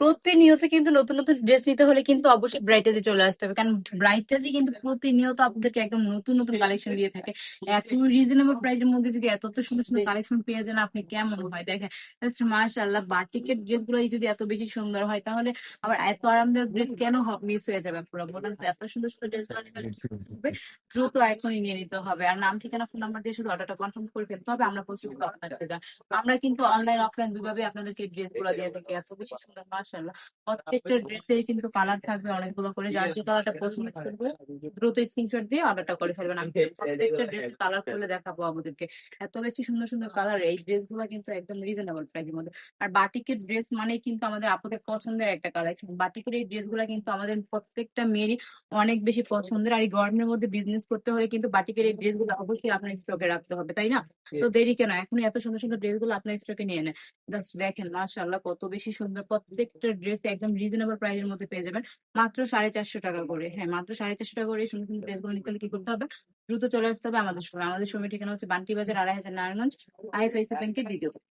প্রতিনিয়ত কিন্তু নতুন নতুন ড্রেস নিতে হলে কিন্তু অবশ্যই ব্রাইটাজে চলে আসতে হবে, কারণ ব্রাইটাজে কিন্তু প্রতিনিয়ত আপনাদেরকে একদম নতুন নতুন কালেকশন দিয়ে থাকে। এত রিজনেবল প্রাইসের মধ্যে যদি এত এত সুন্দর সুন্দর কালেকশন পেয়ে যান, আপনি কেমন হয় দেখেন। মাশাআল্লাহ, বাটিকের ড্রেস গুলো যদি এত বেশি সুন্দর হয়, তাহলে আবার এত আরামদায়ক ড্রেস কেন মিস হয়ে যাবে পুরো? বলেন তো, এত সুন্দর সুন্দর ড্রেস গুলো নিতে হবে, দ্রুত এখনই নিয়ে নিতে হবে। আর নাম ঠিকানা ফোন নাম্বার দিয়ে শুধু অর্ডারটা কনফার্ম করে ফেলতে হবে, আমরা পৌঁছে দেবো আপনাদের। আমরা কিন্তু অনলাইন অফলাইন দুভাবে আপনাদেরকে ড্রেস গুলো দিয়ে থাকি। এত বেশি সুন্দর মাশাআল্লাহ, প্রত্যেকটা ড্রেসের কিন্তু কালার থাকবে অনেকগুলো করে, যার যে কালারটা পছন্দ করবে দ্রুত স্ক্রিনশট দিয়ে অর্ডারটা করে ফেলবেন। আমি প্রত্যেকটা ড্রেস কালার খুলে দেখাবো আমাদেরকে। এত বেশি সুন্দর সুন্দর কালার, এই ড্রেস গুলো কিন্তু একদম রিজনেবল প্রাইসের মধ্যে। আর বাটিকের ড্রেস মানে কিন্তু আমাদের আপুদের পছন্দের একটা কালেকশন। বাটিকের এই ড্রেস গুলা কিন্তু আমাদের প্রত্যেকটা মেয়েরই অনেক বেশি পছন্দের। আর এই গরমের মধ্যে বিজনেস করতে হলে কিন্তু বাটিকের এই ড্রেস গুলো অবশ্যই আপনার স্টকে রাখতে হবে, তাই না? তো দেরি কেন, এখনই এত সুন্দর সুন্দর ড্রেস গুলো আপনার স্টকে নিয়ে নেন। জাস্ট দেখেন মাশাআল্লাহ, কত বেশি সুন্দর, প্রত্যেকটা ড্রেস একদম রিজনেবল প্রাইসের মধ্যে পেয়ে যাবেন, মাত্র 450 টাকা করে। হ্যাঁ, মাত্র 450 টাকা করে এই সুন্দর সুন্দর ড্রেস গুলো নিতে হলে কি করতে হবে? দ্রুত চলে আসতে হবে আমাদের সময়। আমাদের সময় ঠিকানা হচ্ছে বান্টি বাজার, 2500 নারায়ণগঞ্জ, আইএফআইসি ব্যাংকের দ্বিতীয় তলা।